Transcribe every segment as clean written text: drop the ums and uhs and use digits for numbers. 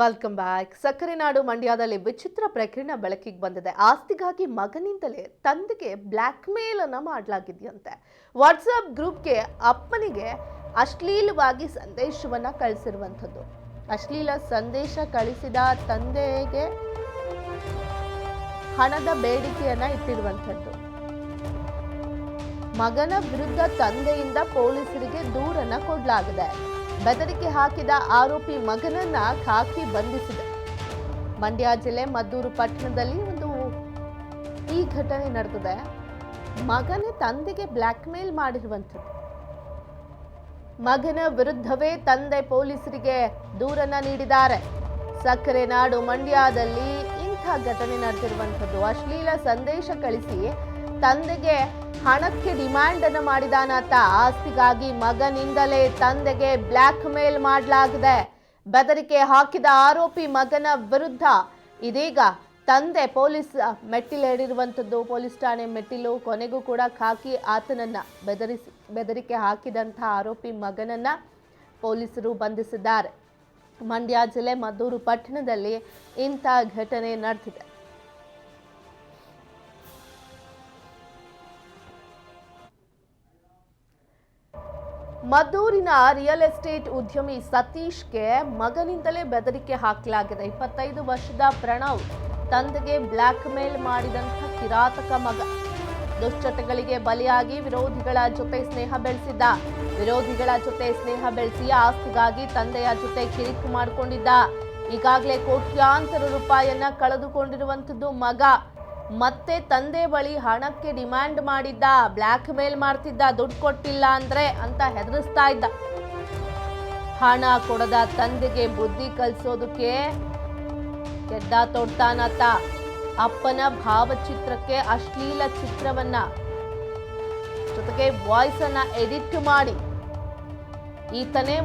Welcome back. ಸಕ್ಕರೆ ನಾಡು ಮಂಡ್ಯದಲ್ಲಿ ವಿಚಿತ್ರ ಪ್ರಕರಣ ಬೆಳಕಿಗೆ ಬಂದಿದೆ. ಆಸ್ತಿಗಾಗಿ ಮಗನಿಂದಲೇ ತಂದೆಗೆ ಬ್ಲ್ಯಾಕ್ ಮೇಲ್ ಅನ್ನ ಮಾಡಲಾಗಿದೆಯಂತೆ. ವಾಟ್ಸ್ಆಪ್ ಗ್ರೂಪ್ಗೆ ಅಪ್ಪನಿಗೆ ಅಶ್ಲೀಲವಾಗಿ ಸಂದೇಶವನ್ನ ಕಳಿಸಿರುವಂಥದ್ದು. ಅಶ್ಲೀಲ ಸಂದೇಶ ಕಳಿಸಿದ ತಂದೆಗೆ ಹಣದ ಬೇಡಿಕೆಯನ್ನ ಇಟ್ಟಿರುವಂಥದ್ದು. ಮಗನ ವಿರುದ್ಧ ತಂದೆಯಿಂದ ಪೊಲೀಸರಿಗೆ ದೂರನ್ನ ಕೊಡಲಾಗಿದೆ. ಬೆದರಿಕೆ ಹಾಕಿದ ಆರೋಪಿ ಮಗನನ್ನ ಖಾಕಿ ಬಂಧಿಸಿದೆ. ಮಂಡ್ಯ ಜಿಲ್ಲೆ ಮದ್ದೂರು ಪಟ್ಟಣದಲ್ಲಿ ಈ ಘಟನೆ ನಡೆದಿದೆ. ಮಗನೇ ತಂದೆಗೆ ಬ್ಲ್ಯಾಕ್ ಮೇಲ್ ಮಾಡಿರುವಂಥದ್ದು. ಮಗನ ವಿರುದ್ಧವೇ ತಂದೆ ಪೊಲೀಸರಿಗೆ ದೂರನ್ನ ನೀಡಿದ್ದಾರೆ. ಸಕ್ಕರೆ ನಾಡು ಮಂಡ್ಯದಲ್ಲಿ ಇಂಥ ಘಟನೆ ನಡೆದಿರುವಂಥದ್ದು. ಅಶ್ಲೀಲ ಸಂದೇಶ ಕಳಿಸಿ ತಂದೆಗೆ ಹಣಕ್ಕೆ ಡಿಮ್ಯಾಂಡ್ ಅನ್ನು ಮಾಡಿದಾನಾತ. ಆಸ್ತಿಗಾಗಿ ಮಗನಿಂದಲೇ ತಂದೆಗೆ ಬ್ಲ್ಯಾಕ್ ಮೇಲ್ ಮಾಡಲಾಗಿದೆ. ಬೆದರಿಕೆ ಹಾಕಿದ ಆರೋಪಿ ಮಗನ ವಿರುದ್ಧ ಇದೀಗ ತಂದೆ ಪೊಲೀಸ್ ಮೆಟ್ಟಿಲೇರಿರುವಂಥದ್ದು. ಪೊಲೀಸ್ ಠಾಣೆ ಮೆಟ್ಟಿಲು. ಕೊನೆಗೂ ಕೂಡ ಖಾಕಿ ಆತನನ್ನ ಬೆದರಿಕೆ ಹಾಕಿದಂತಹ ಆರೋಪಿ ಮಗನನ್ನ ಪೊಲೀಸರು ಬಂಧಿಸಿದ್ದಾರೆ. ಮಂಡ್ಯ ಜಿಲ್ಲೆ ಮದ್ದೂರು ಪಟ್ಟಣದಲ್ಲಿ ಇಂಥ ಘಟನೆ ನಡೆದಿದೆ. ಮದ್ದೂರಿನ ರಿಯಲ್ ಎಸ್ಟೇಟ್ ಉದ್ಯಮಿ ಸತೀಶ್ಗೆ ಮಗನಿಂದಲೇ ಬೆದರಿಕೆ ಹಾಕಲಾಗಿದೆ. 25 ವರ್ಷದ ಪ್ರಣವ್ ತಂದೆಗೆ ಬ್ಲ್ಯಾಕ್ ಮೇಲ್ ಮಾಡಿದಂಥ ಕಿರಾತಕ ಮಗ. ದುಶ್ಚಟಗಳಿಗೆ ಬಲಿಯಾಗಿ ವಿರೋಧಿಗಳ ಜೊತೆ ಸ್ನೇಹ ಬೆಳೆಸಿ ಆಸ್ತಿಗಾಗಿ ತಂದೆಯ ಜೊತೆ ಕಿರಿಕು ಮಾಡಿಕೊಂಡಿದ್ದ. ಈಗಾಗಲೇ ಕೋಟ್ಯಾಂತರ ರೂಪಾಯಿಯನ್ನ ಕಳೆದುಕೊಂಡಿರುವಂಥದ್ದು ಮಗ. ಮತ್ತೆ ತಂದೆ ಬಳಿ ಹಣಕ್ಕೆ ಡಿಮ್ಯಾಂಡ್ ಮಾಡಿದ್ದ, ಬ್ಲ್ಯಾಕ್ ಮೇಲ್ ಮಾಡ್ತಿದ್ದ. ದುಡ್ಡು ಕೊಟ್ಟಿಲ್ಲ ಅಂದ್ರೆ ಅಂತ ಹೆದರಿಸ್ತಾ ಇದ್ದ. ಹಣ ಕೊಡದ ತಂದೆಗೆ ಬುದ್ಧಿ ಕಲಿಸೋದಕ್ಕೆ ಕೆಡ್ಡ ತೊಡ್ತಾನತ್ತ. ಅಪ್ಪನ ಭಾವಚಿತ್ರಕ್ಕೆ ಅಶ್ಲೀಲ ಚಿತ್ರವನ್ನ ಜೊತೆಗೆ ವಾಯ್ಸ್ ಅನ್ನ ಎಡಿಟ್ ಮಾಡಿ ಈತನೇ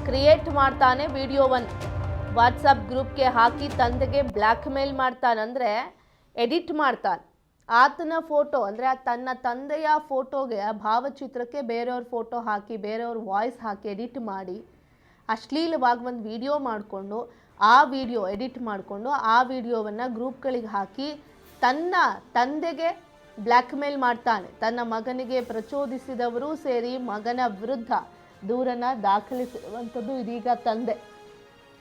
ಕ್ರಿಯೇಟ್ ಮಾಡ್ತಾನೆ ವಿಡಿಯೋವನ್ನು. ವಾಟ್ಸಪ್ ಗ್ರೂಪ್ಗೆ ಹಾಕಿ ತಂದೆಗೆ ಬ್ಲ್ಯಾಕ್ ಮೇಲ್ ಮಾಡ್ತಾನಂದ್ರೆ ಎಡಿಟ್ ಮಾಡ್ತಾನೆ. ಆತನ ಫೋಟೋ ಅಂದರೆ ತನ್ನ ತಂದೆಯ ಫೋಟೋಗೆ ಭಾವಚಿತ್ರಕ್ಕೆ ಬೇರೆಯವ್ರ ಫೋಟೋ ಹಾಕಿ ಬೇರೆಯವ್ರ ವಾಯ್ಸ್ ಹಾಕಿ ಎಡಿಟ್ ಮಾಡಿ ಅಶ್ಲೀಲವಾಗಿ ಒಂದು ವಿಡಿಯೋ ಮಾಡಿಕೊಂಡು ಎಡಿಟ್ ಮಾಡಿಕೊಂಡು ಆ ವಿಡಿಯೋವನ್ನು ಗ್ರೂಪ್ಗಳಿಗೆ ಹಾಕಿ ತನ್ನ ತಂದೆಗೆ ಬ್ಲ್ಯಾಕ್ ಮೇಲ್ ಮಾಡ್ತಾನೆ. ತನ್ನ ಮಗನಿಗೆ ಪ್ರಚೋದಿಸಿದವರು ಸೇರಿ ಮಗನ ವಿರುದ್ಧ ದೂರನ್ನು ದಾಖಲಿಸಿರುವಂಥದ್ದು ಇದೀಗ ತಂದೆ.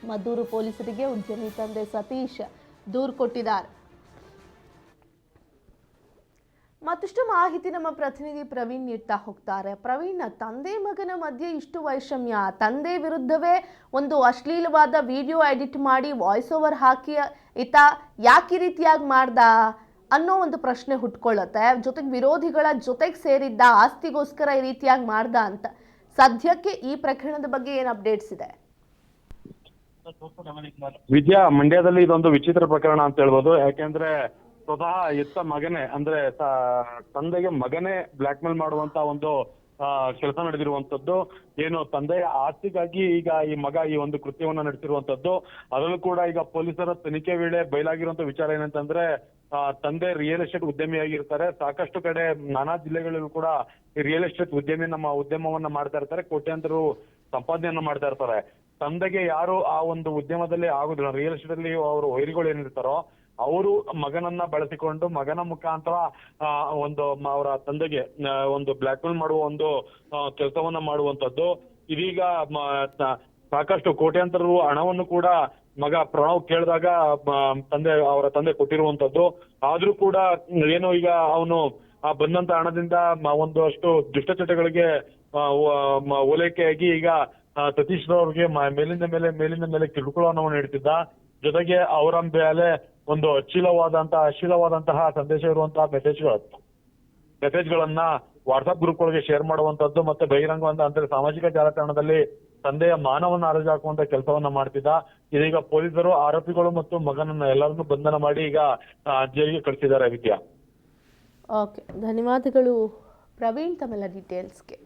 ಮದ್ದೂರು ಪೊಲೀಸರಿಗೆ ಉದ್ಯಮಿ ತಂದೆ ಸತೀಶ್ ದೂರು ಕೊಟ್ಟಿದ್ದಾರೆ. ಮತ್ತಷ್ಟು ಮಾಹಿತಿ ನಮ್ಮ ಪ್ರತಿನಿಧಿ ಪ್ರವೀಣ್ ನೀಡ್ತಾ ಹೋಗ್ತಾರೆ. ಪ್ರವೀಣ್, ತಂದೆ ಮಗನ ಮಧ್ಯೆ ಇಷ್ಟು ವೈಷಮ್ಯ, ತಂದೆ ವಿರುದ್ಧವೇ ಅಶ್ಲೀಲವಾದ ವಿಡಿಯೋ ಎಡಿಟ್ ಮಾಡಿ ವಾಯ್ಸ್ ಓವರ್ ಹಾಕಿ ಈತ ಯಾಕೆ ಈ ರೀತಿಯಾಗಿ ಮಾಡ್ದ ಅನ್ನೋ ಪ್ರಶ್ನೆ ಹುಟ್ಕೊಳ್ಳುತ್ತೆ. ಜೊತೆಗೆ ವಿರೋಧಿಗಳ ಜೊತೆಗೆ ಸೇರಿದ್ದ, ಆಸ್ತಿಗೋಸ್ಕರ ಈ ರೀತಿಯಾಗಿ ಮಾಡ್ದ ಅಂತ. ಸದ್ಯಕ್ಕೆ ಈ ಪ್ರಕರಣದ ಬಗ್ಗೆ ಏನು ಅಪ್ಡೇಟ್ಸ್ ಇದೆ? ವಿದ್ಯಾ, ಮಂಡ್ಯದಲ್ಲಿ ಇದೊಂದು ವಿಚಿತ್ರ ಪ್ರಕರಣ ಅಂತ ಹೇಳ್ಬೋದು. ಯಾಕೆಂದ್ರೆ ಸ್ವತಃ ಎತ್ತ ಮಗನೇ ಅಂದ್ರೆ ತಂದೆಗೆ ಮಗನೇ ಬ್ಲ್ಯಾಕ್ ಮೇಲ್ ಮಾಡುವಂತ ಕೆಲಸ ನಡೆದಿರುವಂತದ್ದು. ಏನು ತಂದೆಯ ಆಸ್ತಿಗಾಗಿ ಈಗ ಈ ಮಗ ಈ ಕೃತ್ಯವನ್ನ ನಡೆಸಿರುವಂತದ್ದು. ಅದರಲ್ಲೂ ಕೂಡ ಈಗ ಪೊಲೀಸರ ತನಿಖೆ ವೇಳೆ ಬಯಲಾಗಿರುವಂತ ವಿಚಾರ ಏನಂತಂದ್ರೆ ತಂದೆ ರಿಯಲ್ ಎಸ್ಟೇಟ್ ಉದ್ಯಮಿಯಾಗಿರ್ತಾರೆ. ಸಾಕಷ್ಟು ಕಡೆ ನಾನಾ ಜಿಲ್ಲೆಗಳಲ್ಲೂ ಕೂಡ ಈ ರಿಯಲ್ ಎಸ್ಟೇಟ್ ಉದ್ಯಮವನ್ನ ಮಾಡ್ತಾ ಇರ್ತಾರೆ. ಕೋಟ್ಯಾಂತರ ಸಂಪಾದನೆಯನ್ನ ಮಾಡ್ತಾ ಇರ್ತಾರೆ. ತಂದೆಗೆ ಯಾರು ಆ ಉದ್ಯಮದಲ್ಲಿ ಆಗುದಿಲ್ಲ, ರಿಯಲ್ ಎಸ್ಟೇಟ್ ಅಲ್ಲಿ ಅವರು ವೈರಿಗಳು ಏನಿರ್ತಾರೋ ಅವರು ಮಗನನ್ನ ಬಳಸಿಕೊಂಡು ಮಗನ ಮುಖಾಂತರ ಅವರ ತಂದೆಗೆ ಬ್ಲ್ಯಾಕ್ ಮೇಲ್ ಮಾಡುವ ಕೆಲಸವನ್ನ ಮಾಡುವಂತದ್ದು. ಇದೀಗ ಸಾಕಷ್ಟು ಕೋಟ್ಯಾಂತರ ಹಣವನ್ನು ಕೂಡ ಮಗ ಪ್ರಣವ್ ಕೇಳಿದಾಗ ಅವರ ತಂದೆ ಕೊಟ್ಟಿರುವಂತದ್ದು. ಆದ್ರೂ ಕೂಡ ಏನು ಈಗ ಅವನು ಬಂದಂತ ಹಣದಿಂದ ಒಂದಷ್ಟು ದುಷ್ಟಚಟಗಳಿಗೆ ಓಲೈಕೆಯಾಗಿ ಈಗ ಸತೀಶ್ ರವ್ರಿಗೆ ಮೇಲಿಂದ ಮೇಲೆ ಕಿರುಕುಳವನ್ನು ನೀಡುತ್ತಿದ್ದ. ಜೊತೆಗೆ ಅವರ ಮೇಲೆ ಅಶ್ಲೀಲವಾದಂತಹ ಸಂದೇಶ ಇರುವಂತಹ ಮೆಸೇಜ್ಗಳನ್ನ ವಾಟ್ಸ್ಆಪ್ ಗ್ರೂಪ್ಗಳಿಗೆ ಶೇರ್ ಮಾಡುವಂತದ್ದು ಮತ್ತೆ ಬಹಿರಂಗವಂತ ಅಂದ್ರೆ ಸಾಮಾಜಿಕ ಜಾಲತಾಣದಲ್ಲಿ ತಂದೆಯ ಮಾನವನ್ನ ಹರಾಜಾಕುವಂತ ಕೆಲಸವನ್ನ ಮಾಡ್ತಿದ್ದ. ಇದೀಗ ಪೊಲೀಸರು ಆರೋಪಿಗಳು ಮತ್ತು ಮಗನನ್ನ ಎಲ್ಲರನ್ನೂ ಬಂಧನ ಮಾಡಿ ಈಗ ಜೈಲಿಗೆ ಕಳಿಸಿದ್ದಾರೆ. ವಿದ್ಯಾ, ಓಕೆ, ಧನ್ಯವಾದಗಳು ಪ್ರವೀಣ್ ತಮ್ಮೆಲ್ಲ ಡೀಟೇಲ್ಸ್ಗೆ.